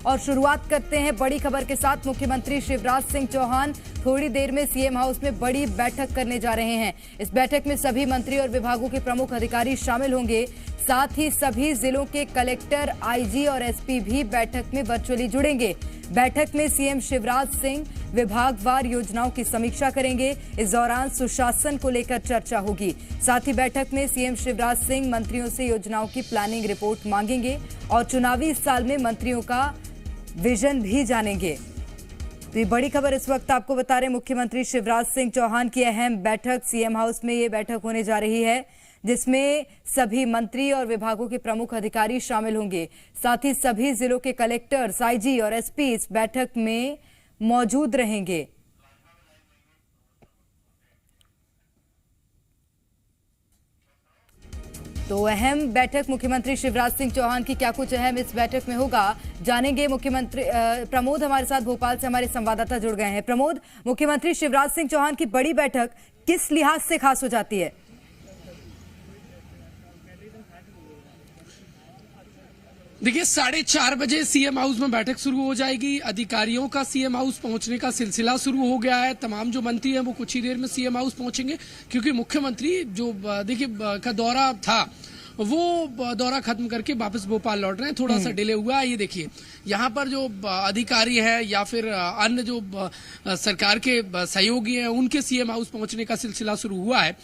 और शुरुआत करते हैं बड़ी खबर के साथ। मुख्यमंत्री शिवराज सिंह चौहान थोड़ी देर में सीएम हाउस में बड़ी बैठक करने जा रहे हैं। इस बैठक में सभी मंत्री और विभागों के प्रमुख अधिकारी शामिल होंगे। साथ ही सभी जिलों के कलेक्टर, आईजी और एसपी भी बैठक में वर्चुअली जुड़ेंगे। बैठक में सीएम शिवराज सिंह विभागवार योजनाओं की समीक्षा करेंगे। इस दौरान सुशासन को लेकर चर्चा होगी। साथ ही बैठक में सीएम शिवराज सिंह मंत्रियों से योजनाओं की प्लानिंग रिपोर्ट मांगेंगे और चुनावी साल में मंत्रियों का विजन भी जानेंगे। तो ये बड़ी खबर इस वक्त आपको बता रहे मुख्यमंत्री शिवराज सिंह चौहान की अहम बैठक सीएम हाउस में ये बैठक होने जा रही है, जिसमें सभी मंत्री और विभागों के प्रमुख अधिकारी शामिल होंगे। साथ ही सभी जिलों के कलेक्टर्स, आईजी और एसपी इस बैठक में मौजूद रहेंगे। तो अहम बैठक मुख्यमंत्री शिवराज सिंह चौहान की, क्या कुछ अहम इस बैठक में होगा, जानेंगे। मुख्यमंत्री प्रमोद हमारे साथ भोपाल से हमारे संवाददाता जुड़ गए हैं। प्रमोद, मुख्यमंत्री शिवराज सिंह चौहान की बड़ी बैठक किस लिहाज से खास हो जाती है? देखिए, 4:30 बजे सीएम हाउस में बैठक शुरू हो जाएगी। अधिकारियों का सीएम हाउस पहुंचने का सिलसिला शुरू हो गया है। तमाम जो मंत्री हैं वो कुछ ही देर में सीएम हाउस पहुंचेंगे, क्योंकि मुख्यमंत्री जो देखिए का दौरा था वो दौरा खत्म करके वापस भोपाल लौट रहे हैं। थोड़ा सा डिले हुआ है। ये देखिए, यहाँ पर जो अधिकारी है या फिर अन्य जो सरकार के सहयोगी हैं उनके सीएम हाउस पहुंचने का सिलसिला शुरू हुआ है।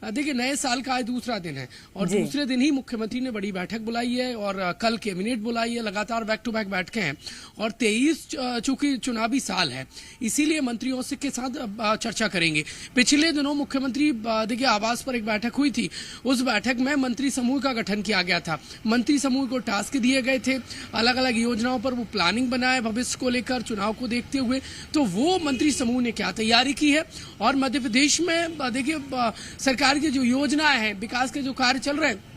देखिए, नए साल का आज दूसरा दिन है और दूसरे दिन ही मुख्यमंत्री ने बड़ी बैठक बुलाई है और कल कैबिनेट बुलाई है। लगातार बैक टू बैक बैठकें हैं और 23 चूंकि चुनावी साल है, इसीलिए मंत्रियों से के साथ चर्चा करेंगे। पिछले दिनों मुख्यमंत्री देखिए आवास पर एक बैठक हुई थी। उस बैठक में मंत्री समूह का गठन किया गया था। मंत्री समूह को टास्क दिए गए थे, अलग अलग योजनाओं पर वो प्लानिंग बनाए भविष्य को लेकर, चुनाव को देखते हुए। तो वो मंत्री समूह ने क्या तैयारी की है और मध्य प्रदेश में देखिए सरकार की जो योजनाएं हैं, विकास के जो कार्य चल रहे हैं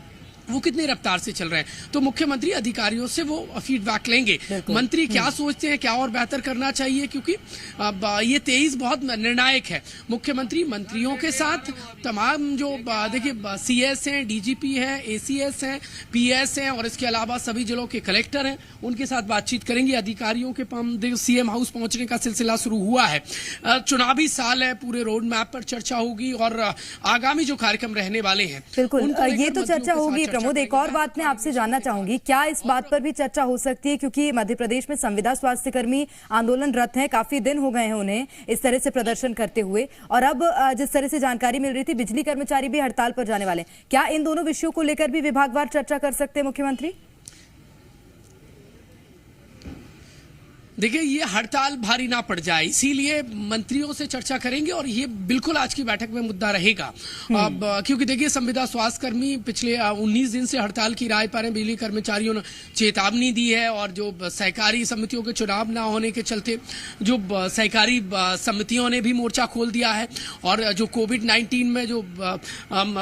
वो कितनी रफ्तार से चल रहे हैं। तो मुख्यमंत्री अधिकारियों से वो फीडबैक लेंगे। मंत्री क्या सोचते हैं, क्या और बेहतर करना चाहिए, क्योंकि ये 23 बहुत निर्णायक है। मुख्यमंत्री मंत्रियों के साथ तमाम जो देखिए सीएस हैं, डीजीपी हैं, एसीएस हैं, पीएस हैं और इसके अलावा सभी जिलों के कलेक्टर हैं, उनके साथ बातचीत करेंगे। अधिकारियों के सीएम हाउस पहुंचने का सिलसिला शुरू हुआ है। चुनावी साल है, पूरे रोड मैप पर चर्चा होगी और आगामी जो कार्यक्रम रहने वाले हैं बिल्कुल ये तो चर्चा होगी। प्रमोद, एक और बात मैं आपसे जानना चाहूंगी, क्या इस बात पर भी चर्चा हो सकती है, क्योंकि मध्य प्रदेश में संविदा स्वास्थ्यकर्मी आंदोलनरत हैं, काफी दिन हो गए हैं उन्हें इस तरह से प्रदर्शन करते हुए, और अब जिस तरह से जानकारी मिल रही थी बिजली कर्मचारी भी हड़ताल पर जाने वाले हैं। क्या इन दोनों विषयों को लेकर भी विभागवार चर्चा कर सकते हैं मुख्यमंत्री? देखिए, ये हड़ताल भारी ना पड़ जाए, इसीलिए मंत्रियों से चर्चा करेंगे और ये बिल्कुल आज की बैठक में मुद्दा रहेगा। अब क्योंकि देखिए, संविदा स्वास्थ्य कर्मी पिछले 19 दिन से हड़ताल की राह पर हैं। बिजली कर्मचारियों ने चेतावनी दी है और जो सहकारी समितियों के चुनाव ना होने के चलते जो सहकारी समितियों ने भी मोर्चा खोल दिया है और जो कोविड-19 में जो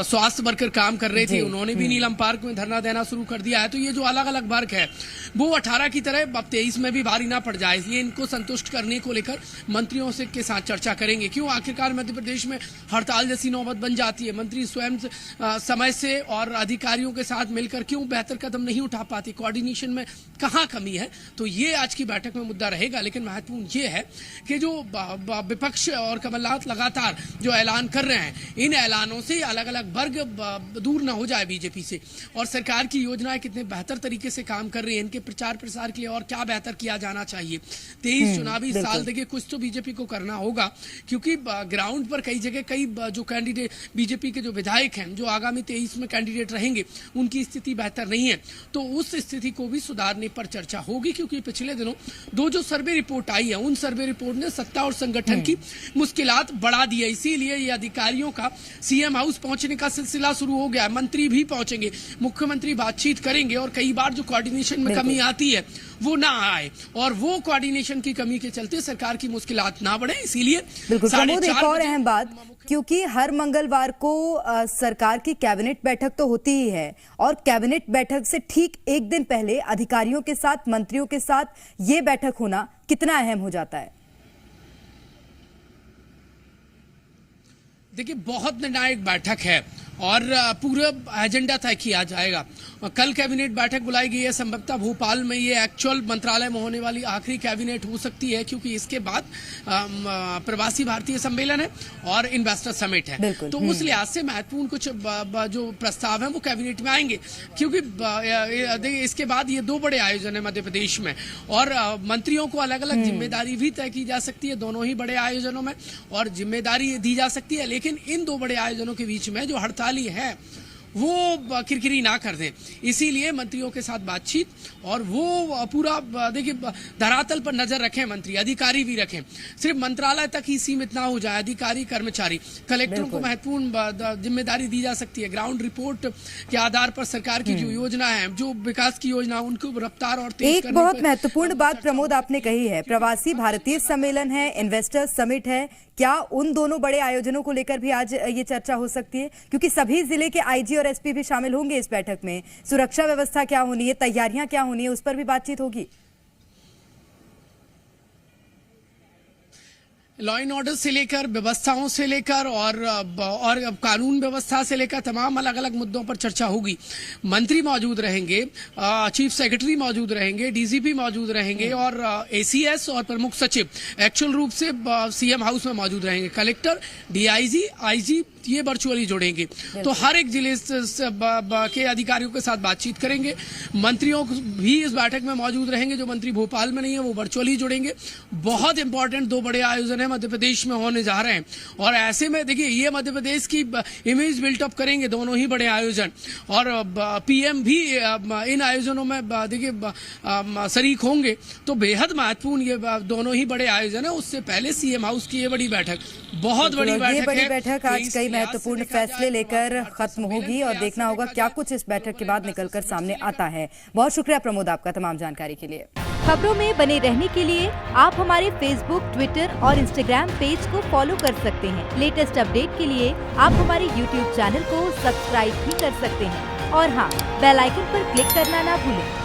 स्वास्थ्य वर्कर काम कर रहे थे उन्होंने भी नीलम पार्क में धरना देना शुरू कर दिया है। तो ये जो अलग अलग वर्ग है वो 18 की तरह अब 23 में भी भारी ना पड़ जाए, इसलिए इनको संतुष्ट करने को लेकर मंत्रियों से के साथ चर्चा करेंगे। क्यों आखिरकार मध्य प्रदेश में हड़ताल जैसी नौबत बन जाती है? मंत्री स्वयं समय से और अधिकारियों के साथ मिलकर क्यों बेहतर कदम नहीं उठा पाते? कोऑर्डिनेशन में कहाँ कमी है? तो ये आज की बैठक में मुद्दा रहेगा। लेकिन महत्वपूर्ण ये है कि जो विपक्ष और कमलनाथ लगातार जो ऐलान कर रहे हैं, इन ऐलानों से अलग अलग वर्ग दूर न हो जाए बीजेपी से, और सरकार की योजनाएं कितने बेहतर तरीके से काम कर रही है, इनके प्रचार प्रसार के लिए और क्या बेहतर किया जाना चाहिए। 23 चुनावी साल देखिए कुछ तो बीजेपी को करना होगा, क्योंकि ग्राउंड पर कई जगह कई जो कैंडिडेट बीजेपी के जो विधायक हैं जो आगामी 23 में कैंडिडेट रहेंगे उनकी स्थिति बेहतर नहीं है। तो उस स्थिति को भी सुधारने पर चर्चा होगी, क्योंकि पिछले दिनों दो जो सर्वे रिपोर्ट आई है उन सर्वे रिपोर्ट ने सत्ता और संगठन की मुश्किलात बढ़ा दी है। इसीलिए ये अधिकारियों का सीएम हाउस पहुंचने का सिलसिला शुरू हो गया है। मंत्री भी पहुंचेंगे, मुख्यमंत्री बातचीत करेंगे और कई बार जो कोऑर्डिनेशन में कमी आती है वो ना आए और वो कोऑर्डिनेशन की कमी के चलते सरकार की मुश्किलात ना बढ़े। इसीलिए एक और अहम बात, क्योंकि हर मंगलवार को सरकार की कैबिनेट बैठक तो होती ही है और कैबिनेट बैठक से ठीक एक दिन पहले अधिकारियों के साथ, मंत्रियों के साथ ये बैठक होना कितना अहम हो जाता है? देखिए, बहुत निर्णायक बैठक है और पूरा एजेंडा तय किया जाएगा। कल कैबिनेट बैठक बुलाई गई है, संभवतः भोपाल में ये एक्चुअल मंत्रालय में होने वाली आखिरी कैबिनेट हो सकती है, क्योंकि इसके बाद प्रवासी भारतीय सम्मेलन है और इन्वेस्टर समिट है। तो उस लिहाज से महत्वपूर्ण कुछ जो प्रस्ताव है वो कैबिनेट में आएंगे, क्योंकि इसके बाद ये 2 बड़े आयोजन है मध्य प्रदेश में, और मंत्रियों को अलग अलग जिम्मेदारी भी तय की जा सकती है दोनों ही बड़े आयोजनों में, और जिम्मेदारी दी जा सकती है। लेकिन इन 2 बड़े आयोजनों के बीच में जो हड़ताली है वो किरकिरी ना कर दें, इसीलिए मंत्रियों के साथ बातचीत, और वो पूरा देखिए धरातल पर नजर रखें, मंत्री अधिकारी भी रखें, सिर्फ मंत्रालय तक ही सीमित ना हो जाए। अधिकारी कर्मचारी कलेक्टरों को महत्वपूर्ण जिम्मेदारी दी जा सकती है। ग्राउंड रिपोर्ट के आधार पर सरकार की जो योजना है, जो विकास की योजना, उनको रफ्तार और तेज एक बहुत महत्वपूर्ण बात प्रमोद आपने कही है, प्रवासी भारतीय सम्मेलन है, इन्वेस्टर समिट है, क्या उन दोनों बड़े आयोजनों को लेकर भी आज ये चर्चा हो सकती है? क्योंकि सभी जिले के आईजी और एसपी भी शामिल होंगे इस बैठक में। सुरक्षा व्यवस्था क्या होनी है, तैयारियां क्या होनी है, उस पर भी बातचीत होगी। लॉ एंड ऑर्डर से लेकर व्यवस्थाओं से लेकर और कानून व्यवस्था से लेकर तमाम अलग अलग मुद्दों पर चर्चा होगी। मंत्री मौजूद रहेंगे, चीफ सेक्रेटरी मौजूद रहेंगे, डीजीपी मौजूद रहेंगे, और एसीएस और प्रमुख सचिव एक्चुअल रूप से सीएम हाउस में मौजूद रहेंगे। कलेक्टर, डीआईजी, आईजी ये वर्चुअली जुड़ेंगे, तो हर एक जिले के अधिकारियों के साथ बातचीत करेंगे। मंत्रियों भी इस बैठक में मौजूद रहेंगे, जो मंत्री भोपाल में नहीं है वो वर्चुअली जुड़ेंगे। बहुत इंपॉर्टेंट 2 बड़े आयोजन है मध्य प्रदेश में होने जा रहे हैं, और ऐसे में देखिए ये मध्य प्रदेश की इमेज बिल्टअप करेंगे दोनों ही बड़े आयोजन, और पीएम भी इन आयोजनों में देखिए शरीक होंगे। तो बेहद महत्वपूर्ण ये दोनों ही बड़े आयोजन है। उससे पहले सीएम हाउस की ये बड़ी बैठक, बहुत बड़ी बैठक आज कई महत्वपूर्ण फैसले लेकर खत्म होगी, और देखना होगा क्या कुछ इस बैठक के बाद निकलकर सामने आता है। बहुत शुक्रिया प्रमोद आपका तमाम जानकारी के लिए। खबरों में बने रहने के लिए आप हमारे फेसबुक, ट्विटर और इंस्टाग्राम पेज को फॉलो कर सकते हैं। लेटेस्ट अपडेट के लिए आप हमारे यूट्यूब चैनल को सब्सक्राइब भी कर सकते हैं, और हाँ, बेल आइकन पर क्लिक करना ना भूलें।